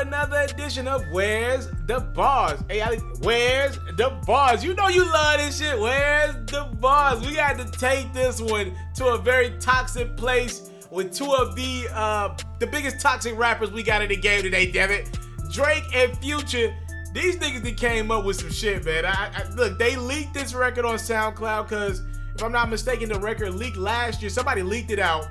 another edition of Where's the Bars? Hey, where's the bars? You know you love this shit. Where's the bars? We had to take this one to a very toxic place with two of the biggest toxic rappers we got in the game today, damn it. Drake and Future. These niggas that came up with some shit, man. Look, they leaked this record on SoundCloud because, if I'm not mistaken, the record leaked last year. Somebody leaked it out.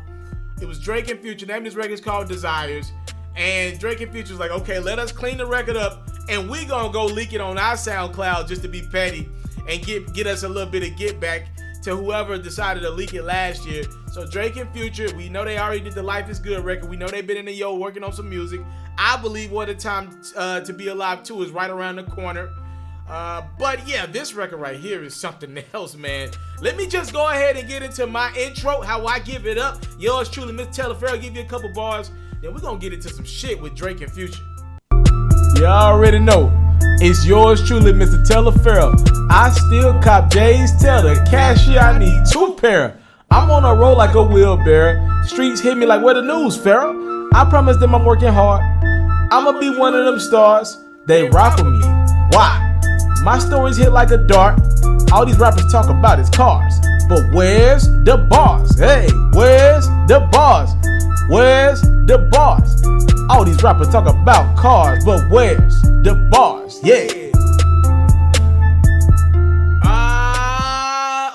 It was Drake and Future. The name of this record is called Desires. And Drake and Future's like, okay, let us clean the record up and we gonna go leak it on our SoundCloud just to be petty and get us a little bit of get back to whoever decided to leak it last year. So Drake and Future, we know they already did the Life is Good record. We know they've been in the Yo working on some music. I believe What a Time to Be Alive 2 is right around the corner. But yeah, this record right here is something else, man. Let me just go ahead and get into my intro, how I give it up. Yours truly, Mr. TALIAFERRO, give you a couple bars. Then we're gonna get into some shit with Drake and Future. You already know, it's yours truly, Mr. TALIAFERRO. I still cop J's Taylor. Cashier, I need 2 pair. I'm on a roll like a wheelbarrow. Streets hit me like, where the news, Pharaoh? I promise them I'm working hard. I'ma be one of them stars. They rock with me. Why? My stories hit like a dart. All these rappers talk about is cars. But where's the bars? Hey, where's the bars? Where's the bars? All these rappers talk about cars, but where's the bars? Yeah.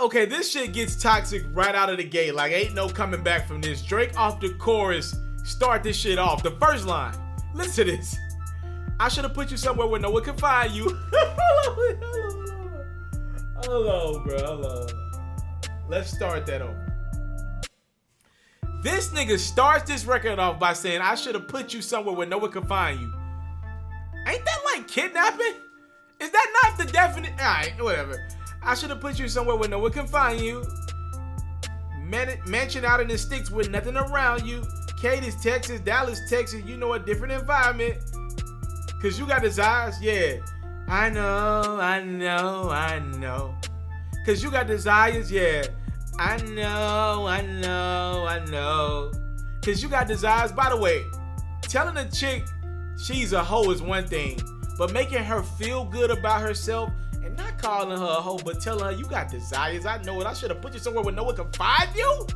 Okay, this shit gets toxic right out of the gate. Like, ain't no coming back from this. Drake off the chorus, start this shit off. The first line, listen to this. I should have put you somewhere where no one can find you. Hello, bro. Hello. Let's start that over. This nigga starts this record off by saying, I should have put you somewhere where no one can find you. Ain't that like kidnapping? Is that not the definite? Alright, whatever. I should have put you somewhere where no one can find you. Mansion out in the sticks with nothing around you. Katy's Texas, Dallas, Texas, you know, a different environment. Cause you got desires, yeah. I know. Cause you got desires, yeah. I know. Cause you got desires. By the way, telling a chick she's a hoe is one thing, but making her feel good about herself and not calling her a hoe, but telling her you got desires. I know it. I should have put you somewhere where no one can find you.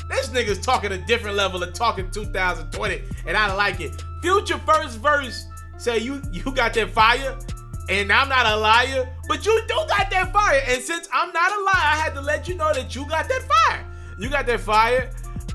This nigga's talking a different level of talking 2020, and I like it. Future first verse say you got that fire. And I'm not a liar, but you do got that fire. And since I'm not a liar, I had to let you know that you got that fire. You got that fire.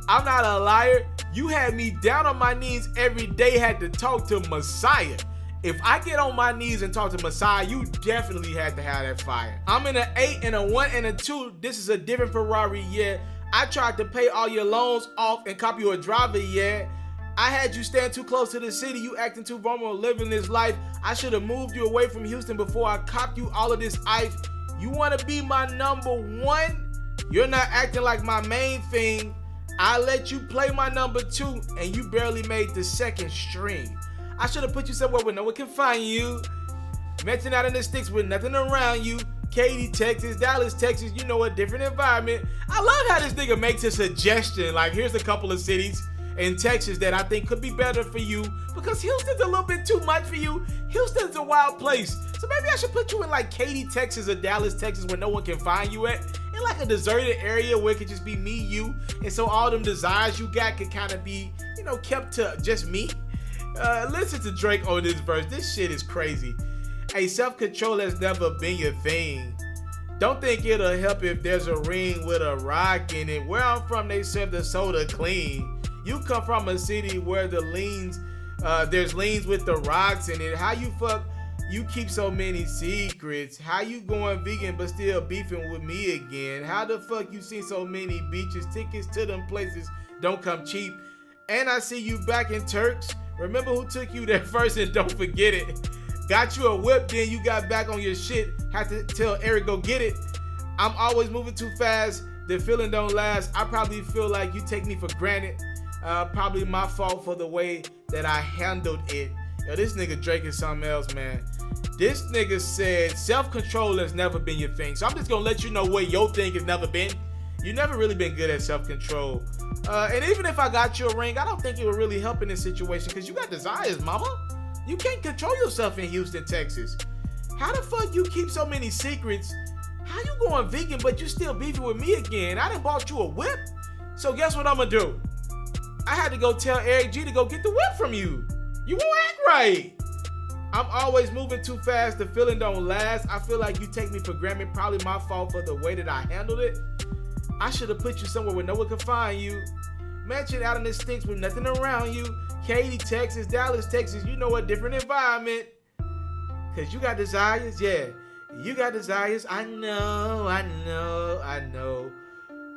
I'm not a liar. You had me down on my knees every day, had to talk to Messiah. If I get on my knees and talk to Messiah, you definitely had to have that fire. I'm in an 8 and a 1 and a 2. This is a different Ferrari, yeah. I tried to pay all your loans off and cop you a driver, yeah. I had you stand too close to the city. You acting too vulnerable, living this life. I should have moved you away from Houston before I copped you all of this ice. You want to be my number 1? You're not acting like my main thing. I let you play my number 2, and you barely made the second string. I should have put you somewhere where no one can find you. Mention out in the sticks with nothing around you. Katy, Texas, Dallas, Texas, you know, a different environment. I love how this nigga makes a suggestion. Like, here's a couple of cities in Texas that I think could be better for you, because Houston's a little bit too much for you. Houston's a wild place. So maybe I should put you in like Katy, Texas or Dallas, Texas where no one can find you at. In like a deserted area where it could just be me, you. And so all them desires you got could kind of be, you know, kept to just me. Listen to Drake on this verse. This shit is crazy. Hey, self-control has never been your thing. Don't think it'll help if there's a ring with a rock in it. Where I'm from, they serve the soda clean. You come from a city where the there's leans with the rocks in it. How you fuck, you keep so many secrets. How you going vegan but still beefing with me again? How the fuck you seen so many beaches? Tickets to them places don't come cheap. And I see you back in Turks. Remember who took you there first and don't forget it. Got you a whip, then you got back on your shit. Had to tell Eric go get it. I'm always moving too fast. The feeling don't last. I probably feel like you take me for granted. Probably my fault for the way that I handled it. Yo, this nigga Drake is something else, man. This nigga said self-control has never been your thing. So I'm just gonna let you know what your thing has never been. You never really been good at self-control. And even if I got you a ring, I don't think it would really help in this situation because you got desires, mama. You can't control yourself in Houston, Texas. How the fuck you keep so many secrets? How you going vegan but you still beefing with me again? I done bought you a whip. So guess what I'm gonna do? I had to go tell Eric G to go get the whip from you. You won't act right. I'm always moving too fast. The feeling don't last. I feel like you take me for granted. Probably my fault for the way that I handled it. I should have put you somewhere where no one could find you. Mansion out in the sticks with nothing around you. Katy, Texas, Dallas, Texas. You know, a different environment. Cause you got desires, yeah. You got desires. I know.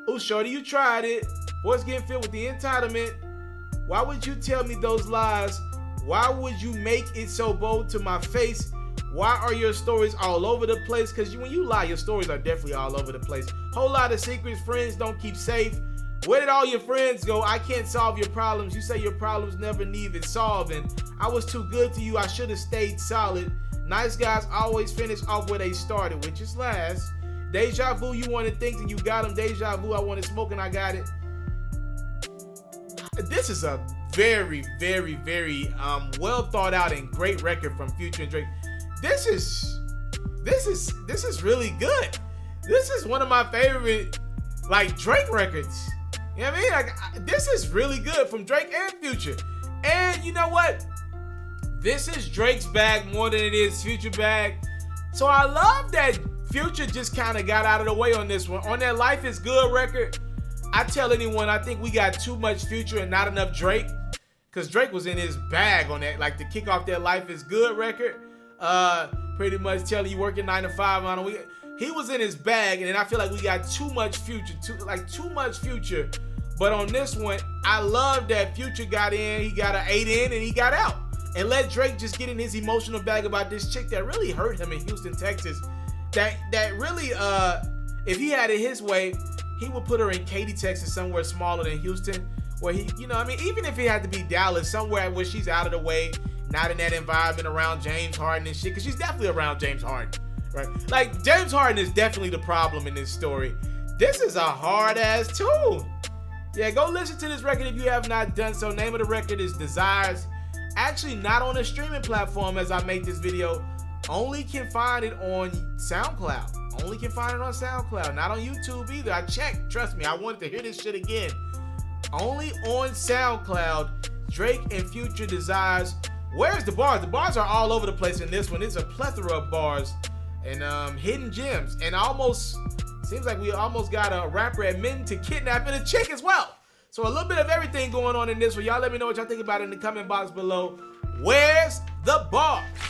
Oh, shorty, you tried it. Voice getting filled with the entitlement. Why would you tell me those lies? Why would you make it so bold to my face? Why are your stories all over the place? Because when you lie, your stories are definitely all over the place. Whole lot of secrets friends don't keep safe. Where did all your friends go? I can't solve your problems. You say your problems never needed solving. I was too good to you. I should have stayed solid. Nice guys always finish off where they started, which is last. Deja vu, you wanted things and you got them. Deja vu, I wanted smoke and I got it. This is a very, very, very well thought out and great record from Future and Drake. This is really good. This is one of my favorite like Drake records. You know what I mean? Like, this is really good from Drake and Future. And you know what? This is Drake's bag more than it is Future bag. So I love that Future just kind of got out of the way on this one. On that Life is Good record, I tell anyone I think we got too much Future and not enough Drake. Because Drake was in his bag on that, like to kick off that Life is Good record. Pretty much telling you working 9 to 5 on it. He was in his bag, and then I feel like we got too much Future, too much Future. But on this one, I love that Future got in, he got an 8 in, and he got out. And let Drake just get in his emotional bag about this chick that really hurt him in Houston, Texas. That really, if he had it his way, he would put her in Katy, Texas, somewhere smaller than Houston, where he, you know what I mean? Even if it had to be Dallas, somewhere where she's out of the way, not in that environment around James Harden and shit, because she's definitely around James Harden, right? Like, James Harden is definitely the problem in this story. This is a hard-ass tune. Yeah, go listen to this record if you have not done so. Name of the record is Desires. Actually, not on a streaming platform as I make this video. Only can find it on SoundCloud. Only can find it on SoundCloud. Not on YouTube either. I checked. Trust me, I wanted to hear this shit again. Only on SoundCloud. Drake and Future Desires. Where's the bars? The bars are all over the place in this one. It's a plethora of bars and hidden gems. And almost, seems like we almost got a rapper admitting to kidnapping a chick as well. So a little bit of everything going on in this one. Y'all let me know what y'all think about it in the comment box below. Where's the bar?